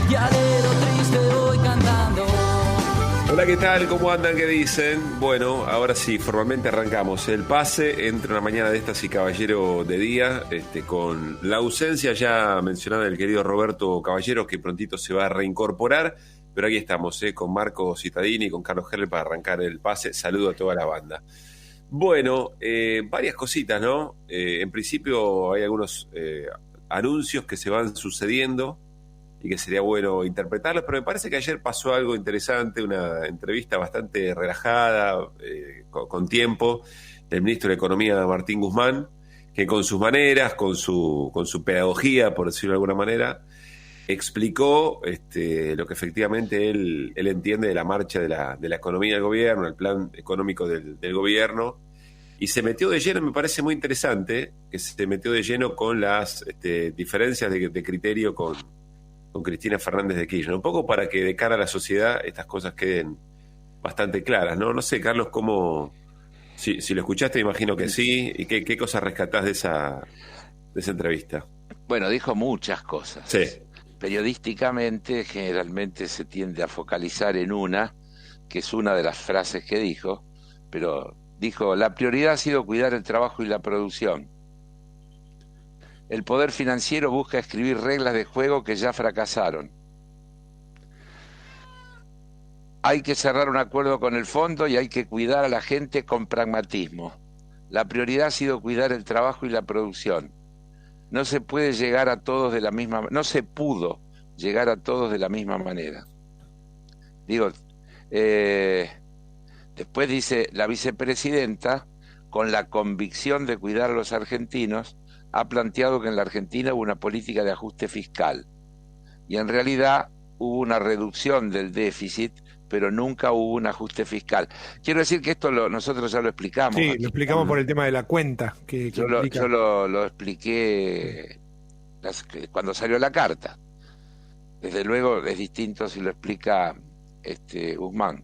y alero triste voy cantando. Hola, ¿qué tal? ¿Cómo andan? ¿Qué dicen? Bueno, ahora sí, formalmente arrancamos el pase entre una mañana de estas y Caballero de día, con la ausencia ya mencionada del querido Roberto Caballero, que prontito se va a reincorporar, pero aquí estamos, con Marco Cittadini y con Carlos Heller para arrancar el pase. Saludo a toda la banda. Bueno, varias cositas, ¿no? En principio hay algunos anuncios que se van sucediendo y que sería bueno interpretarlos, pero me parece que ayer pasó algo interesante, una entrevista bastante relajada, con tiempo, del ministro de Economía, Martín Guzmán, que con sus maneras, con su pedagogía, por decirlo de alguna manera, explicó lo que efectivamente él entiende de la marcha de la economía del gobierno, el plan económico del gobierno, y se metió de lleno, me parece muy interesante, que se metió de lleno con las diferencias de criterio con Cristina Fernández de Kirchner, un poco para que de cara a la sociedad estas cosas queden bastante claras, ¿no? No sé, Carlos, si lo escuchaste, imagino que sí, y qué cosas rescatás de esa entrevista. Bueno, dijo muchas cosas. Sí. Periodísticamente, generalmente se tiende a focalizar en una, que es una de las frases que dijo, pero dijo: la prioridad ha sido cuidar el trabajo y la producción. El poder financiero busca escribir reglas de juego que ya fracasaron. Hay que cerrar un acuerdo con el fondo y hay que cuidar a la gente con pragmatismo. La prioridad ha sido cuidar el trabajo y la producción. No se puede llegar a todos de la misma, no se pudo llegar a todos de la misma manera. Digo, después dice: la vicepresidenta, con la convicción de cuidar a los argentinos, ha planteado que en la Argentina hubo una política de ajuste fiscal y en realidad hubo una reducción del déficit, pero nunca hubo un ajuste fiscal. Quiero decir que esto nosotros ya lo explicamos. Sí, aquí. lo explicamos por el tema de la cuenta. Yo lo expliqué cuando salió la carta. Desde luego es distinto si lo explica Guzmán.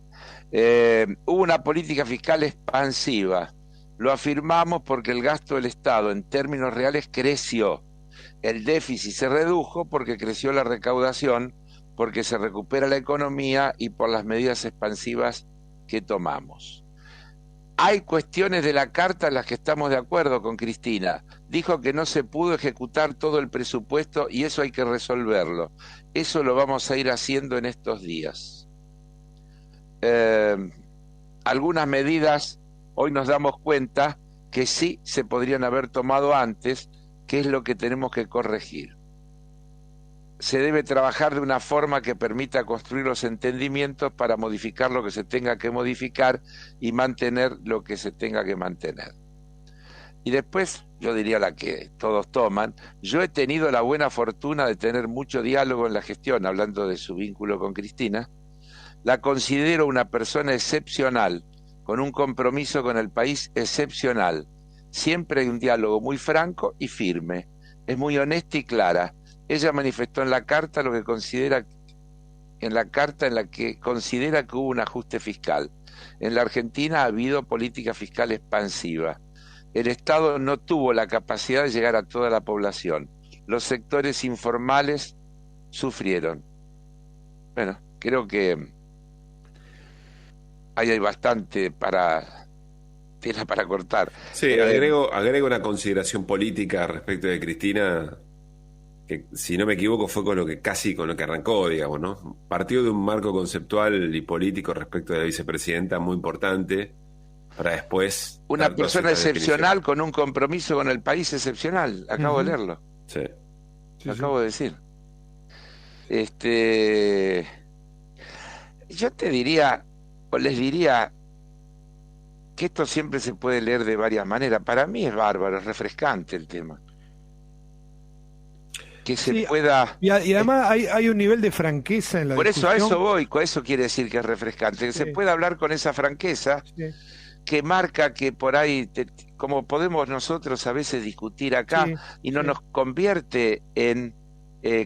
Hubo una política fiscal expansiva. Lo afirmamos porque el gasto del Estado en términos reales creció. El déficit se redujo porque creció la recaudación, porque se recupera la economía y por las medidas expansivas que tomamos. Hay cuestiones de la carta en las que estamos de acuerdo con Cristina. Dijo que no se pudo ejecutar todo el presupuesto y eso hay que resolverlo. Eso lo vamos a ir haciendo en estos días. Algunas medidas hoy nos damos cuenta que sí se podrían haber tomado antes, que es lo que tenemos que corregir. Se debe trabajar de una forma que permita construir los entendimientos para modificar lo que se tenga que modificar y mantener lo que se tenga que mantener. Y después, yo diría la que todos toman, yo he tenido la buena fortuna de tener mucho diálogo en la gestión, hablando de su vínculo con Cristina. La considero una persona excepcional, con un compromiso con el país excepcional. Siempre hay un diálogo muy franco y firme. Es muy honesta y clara. Ella manifestó en la carta lo que considera, en la que considera que hubo un ajuste fiscal. En la Argentina ha habido política fiscal expansiva. El Estado no tuvo la capacidad de llegar a toda la población. Los sectores informales sufrieron. Bueno, creo que ahí hay bastante tela para cortar. Sí, agrego una consideración política respecto de Cristina, que si no me equivoco fue con lo que arrancó, digamos, ¿no? Partió de un marco conceptual y político respecto de la vicepresidenta muy importante, para después... Una persona excepcional con un compromiso con el país excepcional. Acabo de leerlo. Sí. Lo acabo de decir. Yo te diría, o les diría, que esto siempre se puede leer de varias maneras. Para mí es bárbaro, es refrescante el tema. Que se pueda... Y además hay un nivel de franqueza en la discusión. Por eso a eso voy, eso quiere decir que es refrescante, que se pueda hablar con esa franqueza, que marca que por ahí, como podemos nosotros a veces discutir acá, y no nos convierte en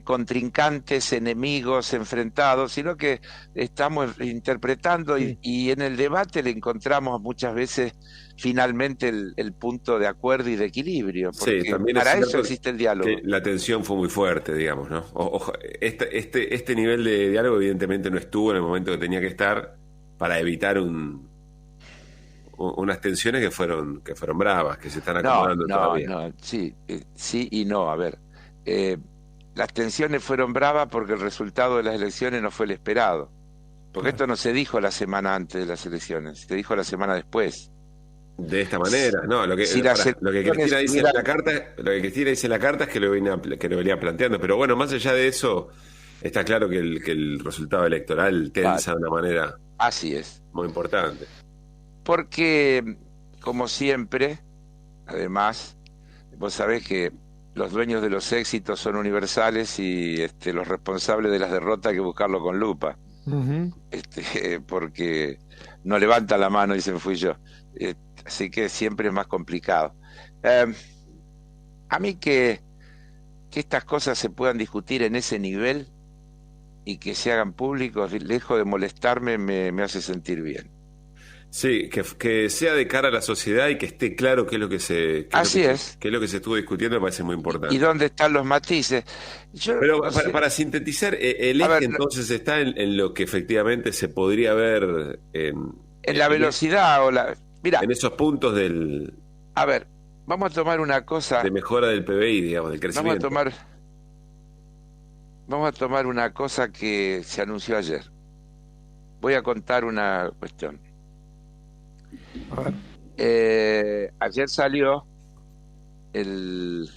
contrincantes, enemigos, enfrentados, sino que estamos interpretando y en el debate le encontramos muchas veces finalmente el punto de acuerdo y de equilibrio, porque Sí, también es para eso cierto existe el diálogo. que la tensión fue muy fuerte, digamos, ¿no? Este nivel de diálogo evidentemente no estuvo en el momento que tenía que estar para evitar unas tensiones que fueron bravas, que se están acomodando todavía. No, sí, sí y no. A ver, las tensiones fueron bravas porque el resultado de las elecciones no fue el esperado. Porque esto no se dijo la semana antes de las elecciones, se dijo la semana después. De esta manera, no, lo que Cristina dice en la carta, lo que Cristina dice en la carta es que lo venía planteando, pero bueno, más allá de eso, está claro que el resultado electoral tensa de una manera así es. muy importante. Porque, como siempre, además, vos sabés que los dueños de los éxitos son universales y los responsables de las derrotas hay que buscarlo con lupa. Uh-huh. Porque no levanta la mano y dicen fui yo. Así que siempre es más complicado. A mí que estas cosas se puedan discutir en ese nivel y que se hagan públicos, lejos de molestarme, me hace sentir bien. Sí, que sea de cara a la sociedad y que esté claro qué es lo que se qué es lo que se estuvo discutiendo, me parece muy importante. ¿Y dónde están los matices? Pero para sintetizar, el eje entonces está en lo que efectivamente se podría ver en la velocidad mirá, en esos puntos del... A ver, vamos a tomar una cosa... De mejora del PBI, digamos, del crecimiento. Vamos a tomar una cosa que se anunció ayer. Voy a contar una cuestión. Ayer salió el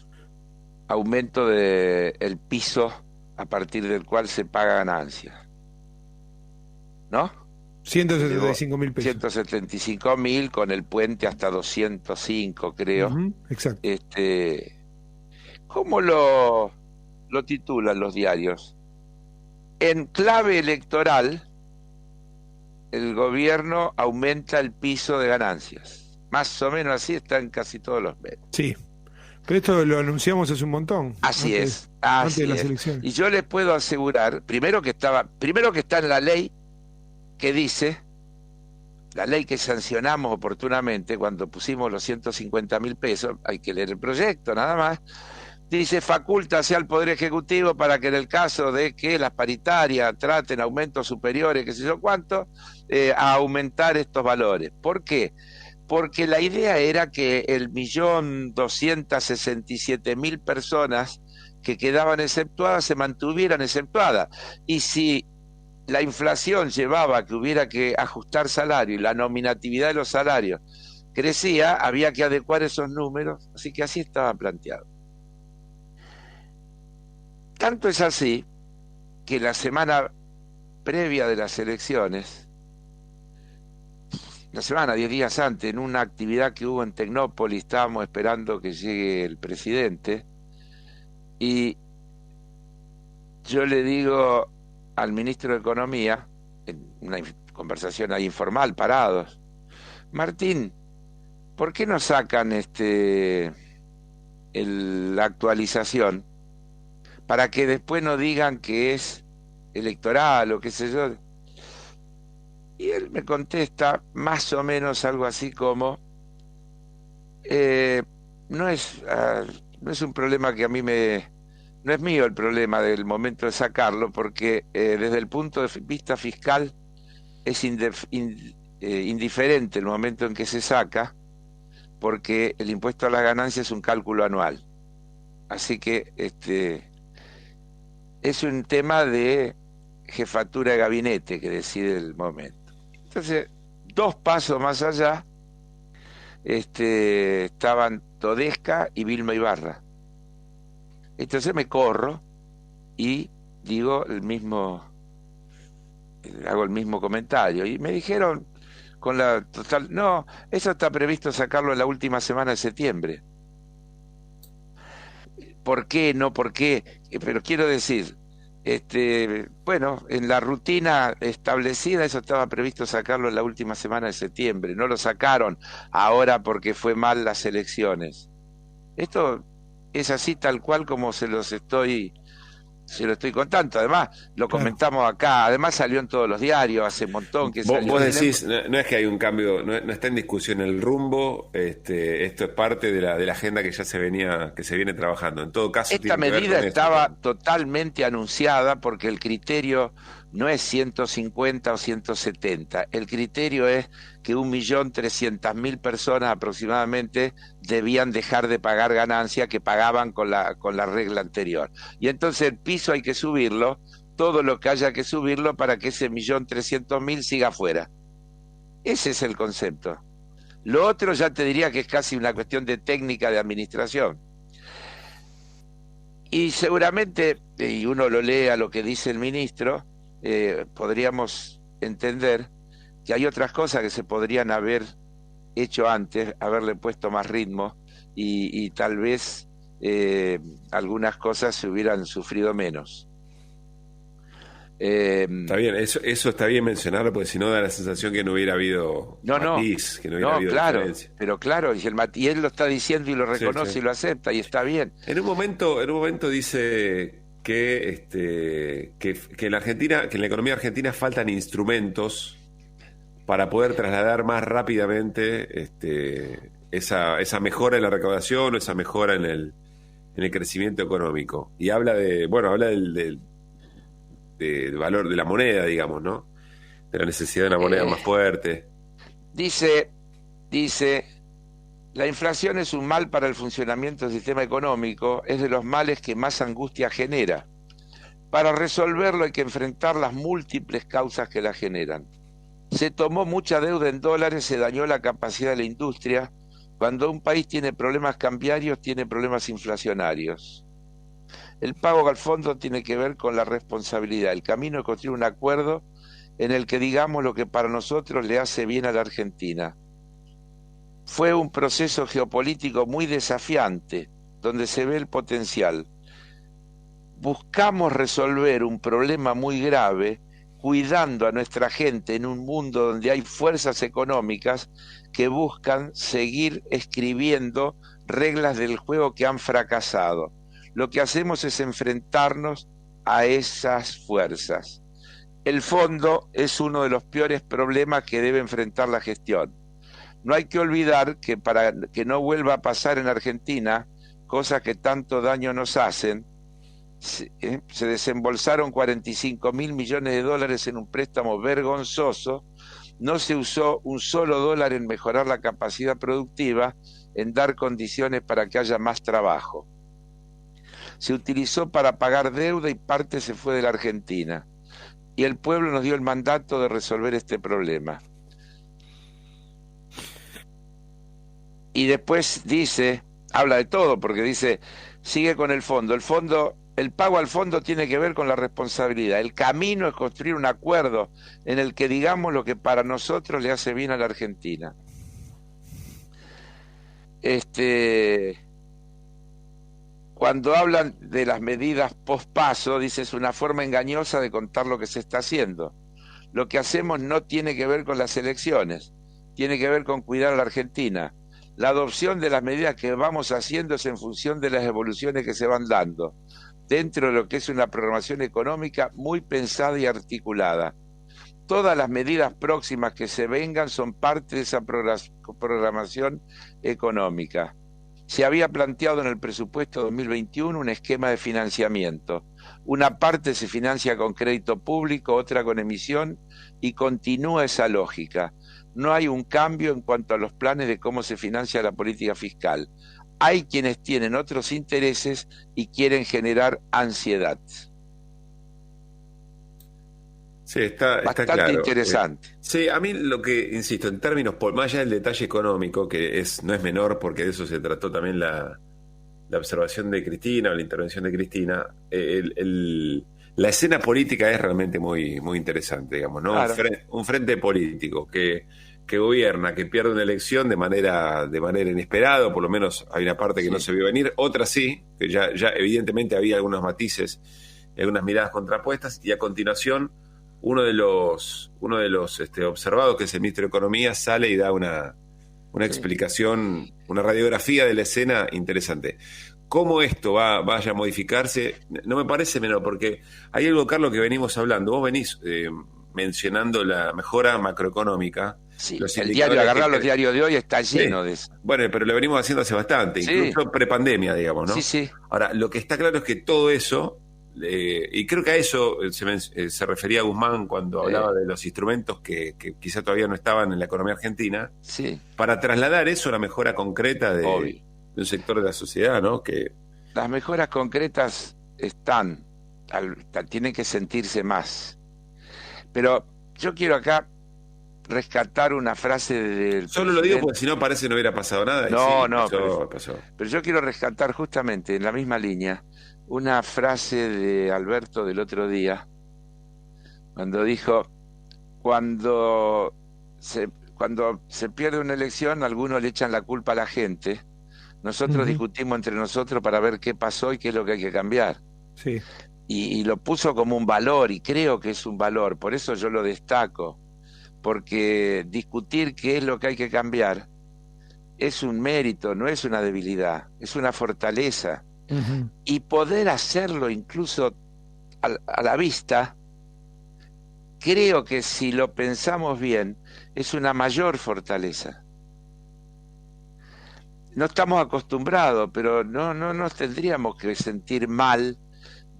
aumento del piso a partir del cual se paga ganancias, ¿no? 175.000 pesos. 175.000 con el puente hasta 205, creo. Uh-huh, exacto. ¿Cómo lo titulan los diarios? En clave electoral, el gobierno aumenta el piso de ganancias. Más o menos así está en casi todos los medios. Sí, pero esto lo anunciamos hace un montón. Así antes es. de las elecciones. Y yo les puedo asegurar, primero que está en la ley que dice, la ley que sancionamos oportunamente cuando pusimos los 150.000 pesos, hay que leer el proyecto nada más, dice faculta al Poder Ejecutivo para que en el caso de que las paritarias traten aumentos superiores, qué sé yo cuánto, a aumentar estos valores. ¿Por qué? Porque la idea era que el 1.267.000 personas que quedaban exceptuadas se mantuvieran exceptuadas. Y si la inflación llevaba a que hubiera que ajustar salario y la nominatividad de los salarios crecía, había que adecuar esos números, así que así estaba planteado. Tanto es así que la semana previa de las elecciones, la semana, 10 días antes, en una actividad que hubo en Tecnópolis, estábamos esperando que llegue el presidente, y yo le digo al ministro de Economía, en una conversación ahí informal, parados, Martín, ¿por qué no sacan la actualización para que después no digan que es electoral o qué sé yo? Y él me contesta más o menos algo así como, no es un problema que a mí no es mío el problema del momento de sacarlo, porque desde el punto de vista fiscal es indiferente el momento en que se saca, porque el impuesto a las ganancias es un cálculo anual. Así que es un tema de jefatura de gabinete que decide el momento. Entonces, 2 pasos más allá, estaban Todesca y Vilma Ibarra. Entonces me corro y digo hago el mismo comentario. Y me dijeron con la total, no, eso está previsto sacarlo en la última semana de septiembre. ¿Por qué? No, ¿por qué? Pero quiero decir, bueno, en la rutina establecida eso estaba previsto sacarlo en la última semana de septiembre. No lo sacaron ahora porque fue mal las elecciones. Esto es así tal cual como se los estoy Se lo estoy contando, además lo Claro. comentamos acá, además salió en todos los diarios hace un montón que salió. Vos decís, no es que hay un cambio, no está en discusión el rumbo, esto es parte de la agenda que ya se viene trabajando. En todo caso, Esta tiene que ver medida con estaba esto. totalmente anunciada porque el criterio no es 150 o 170, el criterio es que 1.300.000 personas aproximadamente debían dejar de pagar ganancia que pagaban con la regla anterior. Y entonces el piso hay que subirlo, todo lo que haya que subirlo para que ese 1.300.000 siga afuera. Ese es el concepto. Lo otro ya te diría que es casi una cuestión de técnica de administración. Y seguramente, y uno lo lee a lo que dice el ministro, podríamos entender que hay otras cosas que se podrían haber hecho antes, haberle puesto más ritmo y tal vez algunas cosas se hubieran sufrido menos. Está bien, eso está bien mencionarlo, porque si no da la sensación que no hubiera habido matiz, que no hubiera habido claro, diferencia. pero claro, y él lo está diciendo y lo reconoce, Sí. y lo acepta, y está bien. En un momento dice que en la Argentina, que en la economía argentina faltan instrumentos para poder trasladar más rápidamente esa mejora en la recaudación o esa mejora en el crecimiento económico. Y habla del valor de la moneda, digamos, ¿no? De la necesidad de una moneda más fuerte. Dice, la inflación es un mal para el funcionamiento del sistema económico, es de los males que más angustia genera. Para resolverlo hay que enfrentar las múltiples causas que la generan. Se tomó mucha deuda en dólares, se dañó la capacidad de la industria. Cuando un país tiene problemas cambiarios, tiene problemas inflacionarios. El pago al fondo tiene que ver con la responsabilidad. El camino es construir un acuerdo en el que digamos lo que para nosotros le hace bien a la Argentina. Fue un proceso geopolítico muy desafiante, donde se ve el potencial. Buscamos resolver un problema muy grave, cuidando a nuestra gente en un mundo donde hay fuerzas económicas que buscan seguir escribiendo reglas del juego que han fracasado. Lo que hacemos es enfrentarnos a esas fuerzas. El fondo es uno de los peores problemas que debe enfrentar la gestión. No hay que olvidar que para que no vuelva a pasar en Argentina, cosas que tanto daño nos hacen, se desembolsaron 45.000 millones de dólares en un préstamo vergonzoso, no se usó un solo dólar en mejorar la capacidad productiva, en dar condiciones para que haya más trabajo. Se utilizó para pagar deuda y parte se fue de la Argentina. Y el pueblo nos dio el mandato de resolver este problema. Y después dice, habla de todo, porque dice, sigue con el fondo. El pago al fondo tiene que ver con la responsabilidad. El camino es construir un acuerdo en el que digamos lo que para nosotros le hace bien a la Argentina. Cuando hablan de las medidas post-paso, dice, es una forma engañosa de contar lo que se está haciendo. Lo que hacemos no tiene que ver con las elecciones, tiene que ver con cuidar a la Argentina. La adopción de las medidas que vamos haciendo es en función de las evoluciones que se van dando, dentro de lo que es una programación económica muy pensada y articulada. Todas las medidas próximas que se vengan son parte de esa programación económica. Se había planteado en el presupuesto 2021 un esquema de financiamiento. Una parte se financia con crédito público, otra con emisión, y continúa esa lógica. No hay un cambio en cuanto a los planes de cómo se financia la política fiscal. Hay quienes tienen otros intereses y quieren generar ansiedad. Sí, está Bastante claro. Interesante. Sí, a mí lo que, insisto, en términos, más allá del detalle económico, que no es menor, porque de eso se trató también la observación de Cristina o la intervención de Cristina, la escena política es realmente muy, muy interesante, digamos, ¿no? Claro. Un frente político que gobierna, que pierde una elección de manera inesperada, por lo menos hay una parte que no se vio venir, otra sí, que ya evidentemente había algunos matices, algunas miradas contrapuestas, y a continuación uno de los observados, que es el ministro de Economía, sale y da una explicación, una radiografía de la escena interesante. cómo esto vaya a modificarse, no me parece menor, porque hay algo, Carlos, que venimos hablando. Vos venís mencionando la mejora macroeconómica. Sí, el diario, agarrar los diarios de hoy está lleno de eso. Bueno, pero lo venimos haciendo hace bastante, incluso prepandemia, digamos, ¿no? Sí, sí. Ahora, lo que está claro es que todo eso, y creo que a eso se refería Guzmán cuando hablaba de los instrumentos que quizá todavía no estaban en la economía argentina, para trasladar eso a la mejora concreta de un sector de la sociedad, ¿no? Que las mejoras concretas tienen que sentirse más. Pero yo quiero acá rescatar una frase del Solo lo digo porque si no parece que no hubiera pasado nada. Pasó. Pero yo quiero rescatar justamente en la misma línea una frase de Alberto del otro día, cuando dijo: cuando se pierde una elección, algunos le echan la culpa a la gente, nosotros discutimos entre nosotros para ver qué pasó y qué es lo que hay que cambiar. Sí. Y lo puso como un valor, y creo que es un valor, por eso yo lo destaco, porque discutir qué es lo que hay que cambiar es un mérito, no es una debilidad, es una fortaleza. Y poder hacerlo incluso a la vista, creo que si lo pensamos bien, es una mayor fortaleza. No estamos acostumbrados, pero no nos tendríamos que sentir mal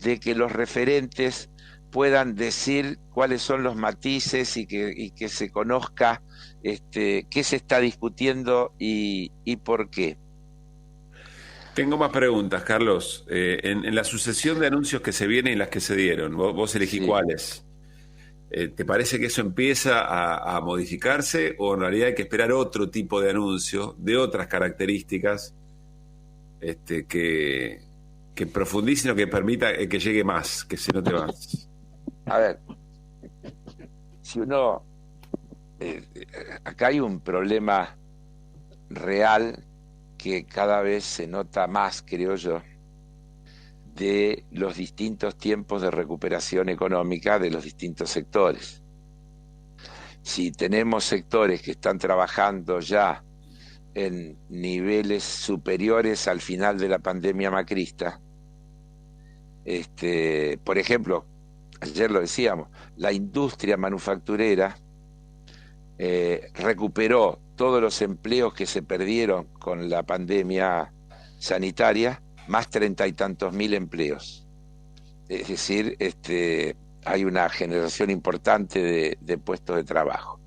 de que los referentes puedan decir cuáles son los matices y que se conozca qué se está discutiendo y por qué. Tengo más preguntas, Carlos. En la sucesión de anuncios que se vienen y las que se dieron, vos elegí cuáles. ¿Te parece que eso empieza a modificarse o en realidad hay que esperar otro tipo de anuncio de otras características que profundicen o que permita que llegue más, que se note más? A ver, si uno... acá hay un problema real que cada vez se nota más, creo yo, de los distintos tiempos de recuperación económica de los distintos sectores. Si tenemos sectores que están trabajando ya en niveles superiores al final de la pandemia macrista, por ejemplo, ayer lo decíamos, la industria manufacturera recuperó todos los empleos que se perdieron con la pandemia sanitaria, más 30 y tantos mil empleos. Es decir, hay una generación importante de puestos de trabajo.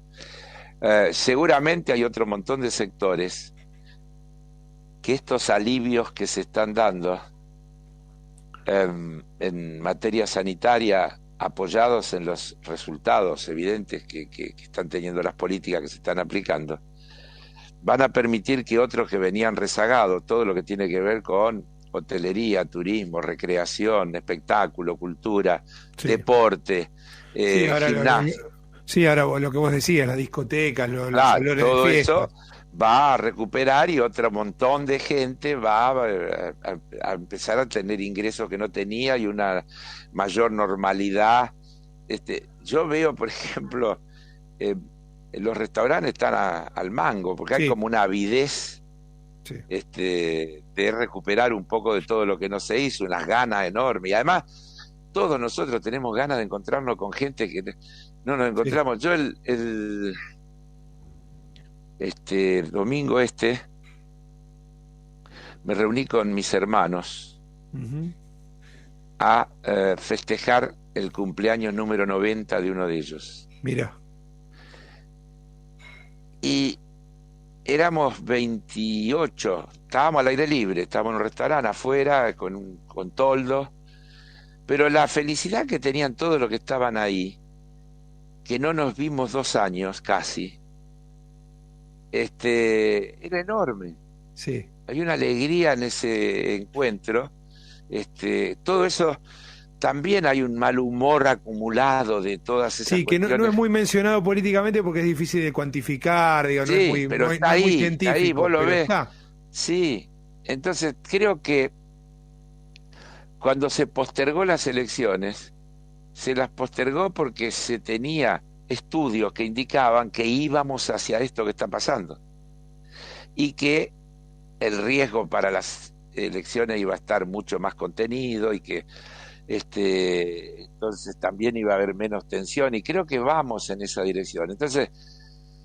Seguramente hay otro montón de sectores que estos alivios que se están dando en materia sanitaria, apoyados en los resultados evidentes que están teniendo las políticas que se están aplicando, van a permitir que otros que venían rezagados, todo lo que tiene que ver con hotelería, turismo, recreación, espectáculo, cultura, deporte, gimnasio. Ahora lo que vos decías, las discotecas, los salones todo de fiesta. Eso va a recuperar y otro montón de gente va a empezar a tener ingresos que no tenía y una mayor normalidad. Yo veo, por ejemplo, los restaurantes están al mango, porque hay como una avidez de recuperar un poco de todo lo que no se hizo, unas ganas enormes. Y además, todos nosotros tenemos ganas de encontrarnos con gente que no nos encontramos. Yo el domingo me reuní con mis hermanos a festejar el cumpleaños número 90 de uno de ellos. Mira. Y éramos 28, estábamos al aire libre, estábamos en un restaurante afuera con toldo, pero la felicidad que tenían todos los que estaban ahí, que no nos vimos 2 años casi, era enorme. Sí. Hay una alegría en ese encuentro. Todo eso, también hay un mal humor acumulado de todas esas cuestiones. Que no es muy mencionado políticamente porque es difícil de cuantificar, digo, no es muy, pero no, está no ahí, es muy científico. está ahí, vos lo ves. Está. Sí, entonces creo que cuando se postergó las elecciones, se las postergó porque se tenía estudios que indicaban que íbamos hacia esto que está pasando y que el riesgo para las elecciones iba a estar mucho más contenido y que entonces también iba a haber menos tensión, y creo que vamos en esa dirección. Entonces,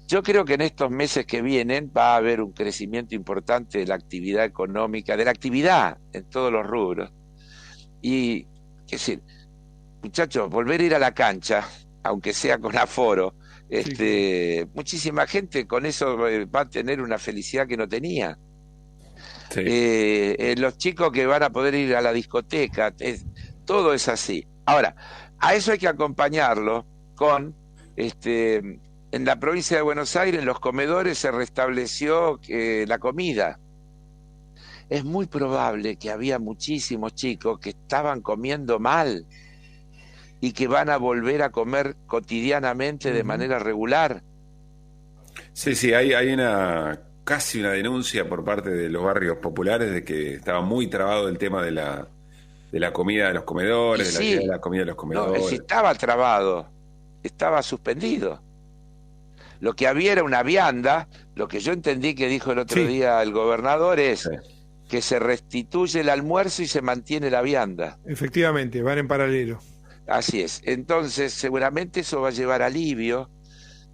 yo creo que en estos meses que vienen va a haber un crecimiento importante de la actividad económica, de la actividad en todos los rubros. Y, es decir, muchachos, volver a ir a la cancha, aunque sea con aforo, muchísima gente con eso va a tener una felicidad que no tenía. Sí. Los chicos que van a poder ir a la discoteca, todo es así. Ahora, a eso hay que acompañarlo con, en la provincia de Buenos Aires, en los comedores se restableció la comida. Es muy probable que había muchísimos chicos que estaban comiendo mal y que van a volver a comer cotidianamente de manera regular. Sí, hay casi una denuncia por parte de los barrios populares de que estaba muy trabado el tema de la comida de los comedores, de la llegada de la comida de los comedores. No, estaba trabado, estaba suspendido. Lo que había era una vianda. Lo que yo entendí que dijo el otro día el gobernador es que se restituye el almuerzo y se mantiene la vianda. Efectivamente, van en paralelo. Así es. Entonces, seguramente eso va a llevar alivio.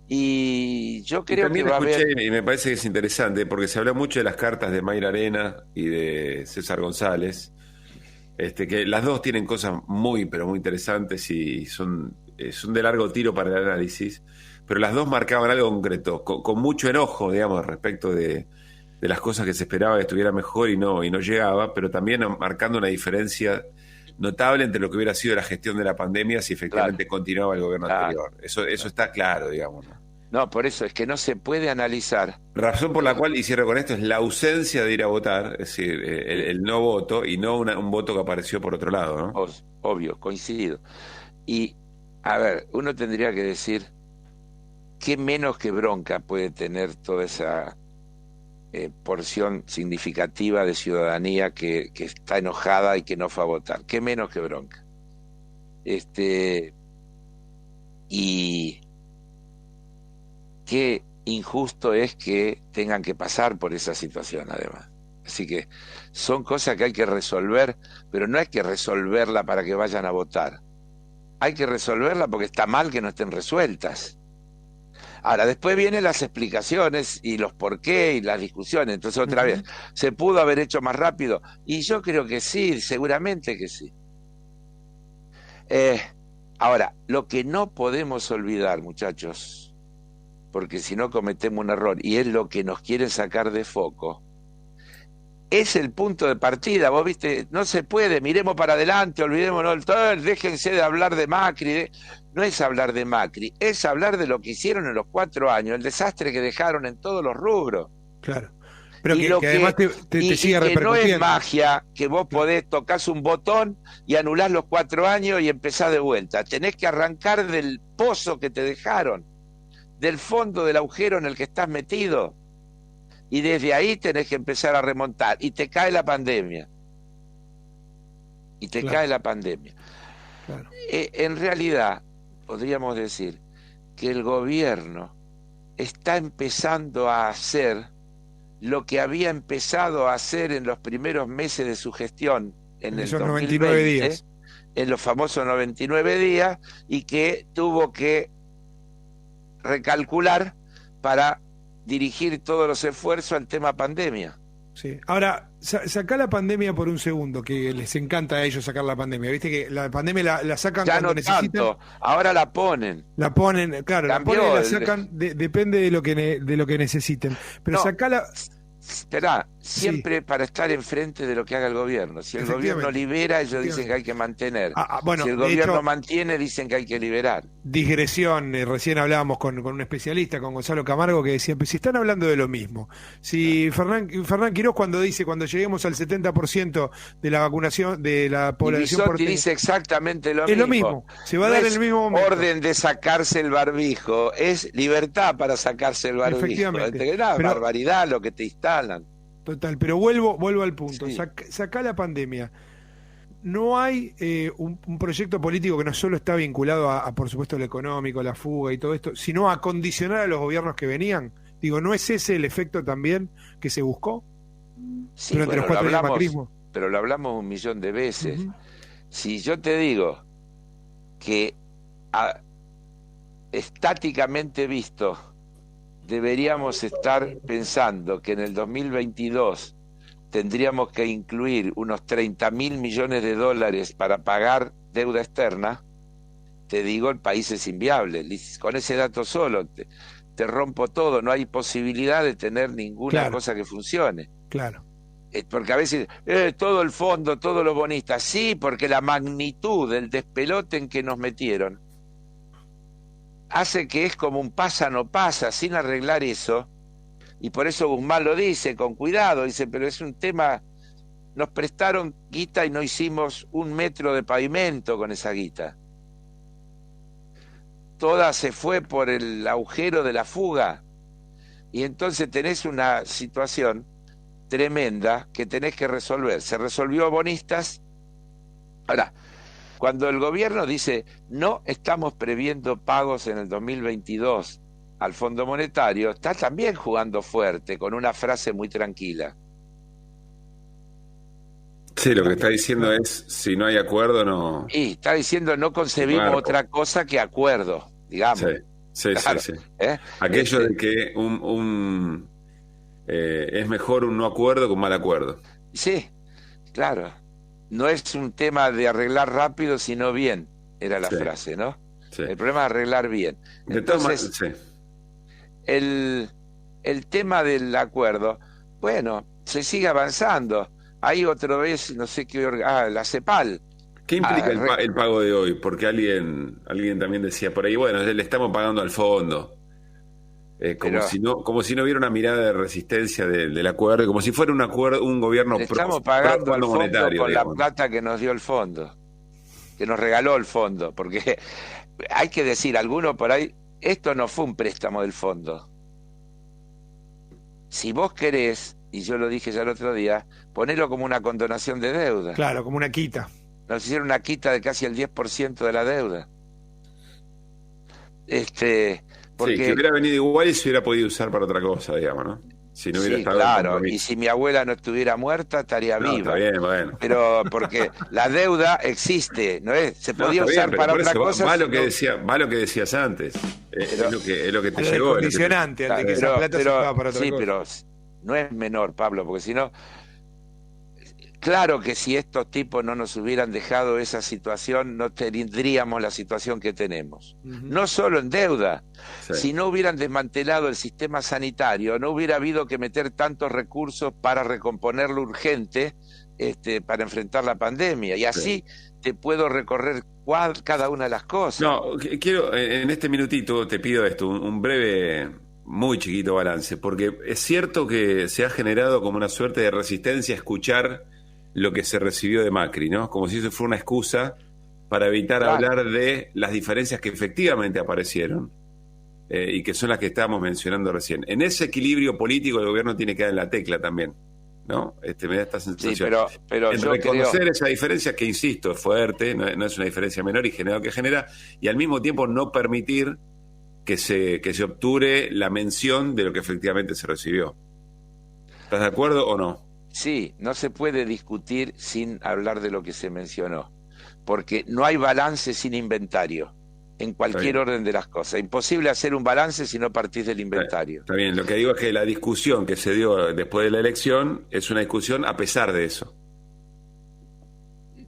Y yo creo que va a haber... Y me parece que es interesante, porque se habla mucho de las cartas de Mayra Arena y de César González, que las dos tienen cosas muy, pero muy interesantes y son de largo tiro para el análisis, pero las dos marcaban algo concreto, con mucho enojo, digamos, respecto de las cosas que se esperaba que estuviera mejor y no llegaba, pero también marcando una diferencia notable entre lo que hubiera sido la gestión de la pandemia si efectivamente continuaba el gobierno anterior. Eso está claro, digamos, ¿no? No, por eso es que no se puede analizar. Razón por la cual, y cierro con esto, es la ausencia de ir a votar, es decir, el no voto, y no un voto que apareció por otro lado, ¿no? Obvio, coincido. Y, a ver, uno tendría que decir, ¿qué menos que bronca puede tener toda esa porción significativa de ciudadanía que está enojada y que no fue a votar? ¿Qué menos que bronca? Y qué injusto es que tengan que pasar por esa situación, además. Así que son cosas que hay que resolver, pero no hay que resolverla para que vayan a votar. Hay que resolverla porque está mal que no estén resueltas. Ahora, después vienen las explicaciones y los por qué y las discusiones. Entonces, otra vez, ¿se pudo haber hecho más rápido? Y yo creo que sí, seguramente que sí. Ahora, lo que no podemos olvidar, muchachos, porque si no cometemos un error, y es lo que nos quieren sacar de foco, es el punto de partida. Vos viste, no se puede, miremos para adelante, olvidémonos, déjense de hablar de Macri. No es hablar de Macri, es hablar de lo que hicieron en los 4 años, el desastre que dejaron en todos los rubros. Claro. Pero que además te sigue repercutiendo. No es magia que vos podés tocar un botón y anular los 4 años y empezar de vuelta. Tenés que arrancar del pozo que te dejaron, del fondo del agujero en el que estás metido. Y desde ahí tenés que empezar a remontar. Y te cae la pandemia. Cae la pandemia. Claro. En realidad, podríamos decir que el gobierno está empezando a hacer lo que había empezado a hacer en los primeros meses de su gestión en el 2020, 99 días. En los famosos 99 días, y que tuvo que recalcular para dirigir todos los esfuerzos al tema pandemia. Sí. Ahora, sacá la pandemia por un segundo, que les encanta a ellos sacar la pandemia. Viste que la pandemia la sacan ya cuando no necesitan. Tanto. Ahora la ponen. La ponen, claro, Cambió, la ponen y la sacan, depende de lo que necesiten. Pero no, sacala. Esperá, siempre para estar enfrente de lo que haga el gobierno. Si el gobierno libera, ellos dicen que hay que mantener. Bueno, si el gobierno mantiene, dicen que hay que liberar. Digresión, recién hablábamos con un especialista, con Gonzalo Camargo, que decía, si están hablando de lo mismo. Si Fernán Quirós cuando lleguemos al 70% de la vacunación de la población porteña, dice exactamente lo mismo. Es lo mismo, se va a dar en el mismo momento. Orden de sacarse el barbijo, es libertad para sacarse el barbijo. Efectivamente. Barbaridad lo que te instalan. Total, pero vuelvo al punto. Sí. Sacá la pandemia. No hay un proyecto político que no solo está vinculado a, por supuesto, lo económico, la fuga y todo esto, sino a condicionar a los gobiernos que venían. Digo, ¿no es ese el efecto también que se buscó? Sí, durante los 4 años de macrismo. pero lo hablamos 1.000.000 de veces. Ujú. Si yo te digo que estáticamente visto deberíamos estar pensando que en el 2022 tendríamos que incluir unos 30.000 millones de dólares para pagar deuda externa, te digo, el país es inviable. Con ese dato solo te rompo todo, no hay posibilidad de tener ninguna cosa que funcione. Claro. Porque a veces, todo el fondo, todos los bonistas, sí, porque la magnitud del despelote en que nos metieron hace que es como un pasa no pasa, sin arreglar eso, y por eso Guzmán lo dice, con cuidado, dice, pero es un tema, nos prestaron guita y no hicimos 1 metro de pavimento con esa guita. Toda se fue por el agujero de la fuga, y entonces tenés una situación tremenda que tenés que resolver. Se resolvió a bonistas. Ahora, cuando el gobierno dice no estamos previendo pagos en el 2022 al Fondo Monetario, está también jugando fuerte con una frase muy tranquila. Sí, lo que está diciendo es, si no hay acuerdo, no... Y está diciendo no concebimos otra cosa que acuerdo, digamos. Sí, Claro, sí. Aquello de que es mejor un no acuerdo que un mal acuerdo. Sí, claro. No es un tema de arreglar rápido, sino bien, era la frase, ¿no? Sí. El problema es arreglar bien. Entonces, el tema del acuerdo, bueno, se sigue avanzando. Hay otra vez, no sé qué, la CEPAL. ¿Qué implica el pago de hoy? Porque alguien también decía por ahí, bueno, le estamos pagando al fondo. Como si no hubiera una mirada de resistencia del acuerdo, como si fuera un gobierno le estamos pagando al fondo monetario, con digamos. la plata que nos dio el fondo, que nos regaló el fondo, porque hay que decir, alguno por ahí, esto no fue un préstamo del fondo. Si vos querés, y yo lo dije ya el otro día, ponelo como una condonación de deuda. Claro, como una quita. Nos hicieron una quita de casi el 10% de la deuda. Porque... Sí, que hubiera venido igual y se hubiera podido usar para otra cosa, digamos, ¿no? Si no hubiera estado claro, y si mi abuela no estuviera muerta, estaría viva. Está bien, bueno. Pero porque la deuda existe, ¿no es? Se podía usar para otra cosa. Va lo que decías antes. Es lo que te llegó. El condicionante, de que esa plata se usaba para otra cosa. Sí, pero no es menor, Pablo, porque si no... Claro que si estos tipos no nos hubieran dejado esa situación, no tendríamos la situación que tenemos. No solo en deuda, si no hubieran desmantelado el sistema sanitario, no hubiera habido que meter tantos recursos para recomponer lo urgente para enfrentar la pandemia. Y así te puedo recorrer cada una de las cosas. No, quiero, en este minutito te pido esto, un breve, muy chiquito balance, porque es cierto que se ha generado como una suerte de resistencia a escuchar lo que se recibió de Macri, ¿no? Como si eso fuera una excusa para evitar hablar de las diferencias que efectivamente aparecieron y que son las que estábamos mencionando recién. En ese equilibrio político el gobierno tiene que dar en la tecla también, ¿no? Me da esta sensación. Sí, pero en yo reconocer esa diferencia que, insisto, es fuerte, no es una diferencia menor y genera lo que genera, y al mismo tiempo no permitir que se obture la mención de lo que efectivamente se recibió. ¿Estás de acuerdo o no? Sí, no se puede discutir sin hablar de lo que se mencionó, porque no hay balance sin inventario, en cualquier orden de las cosas. Imposible hacer un balance si no partís del inventario. Está bien, lo que digo es que la discusión que se dio después de la elección es una discusión a pesar de eso.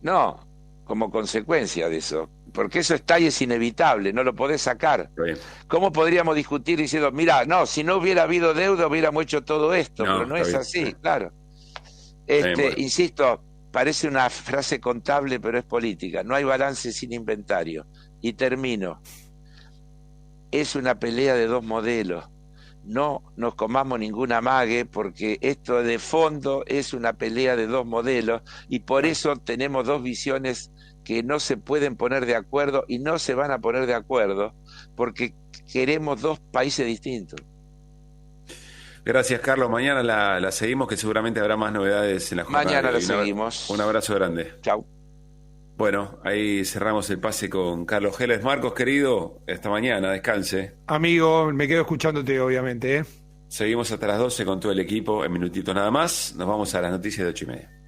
No, como consecuencia de eso, porque eso está y es inevitable, no lo podés sacar. ¿Cómo podríamos discutir diciendo, mira, no, si no hubiera habido deuda hubiéramos hecho todo esto? Pero no es así, claro. Insisto, parece una frase contable, pero es política. No hay balance sin inventario. Y termino. Es una pelea de dos modelos. No nos comamos ningún amague, porque esto de fondo es una pelea de dos modelos, y por eso tenemos dos visiones que no se pueden poner de acuerdo y no se van a poner de acuerdo, porque queremos dos países distintos. Gracias, Carlos. Mañana la seguimos, que seguramente habrá más novedades en la jornada. Mañana la seguimos. Un abrazo grande. Chau. Bueno, ahí cerramos el pase con Carlos Geles. Marcos, querido, hasta mañana, descanse. Amigo, me quedo escuchándote, obviamente, ¿eh? Seguimos hasta las 12 con todo el equipo, en minutitos nada más. Nos vamos a las noticias de 8:30.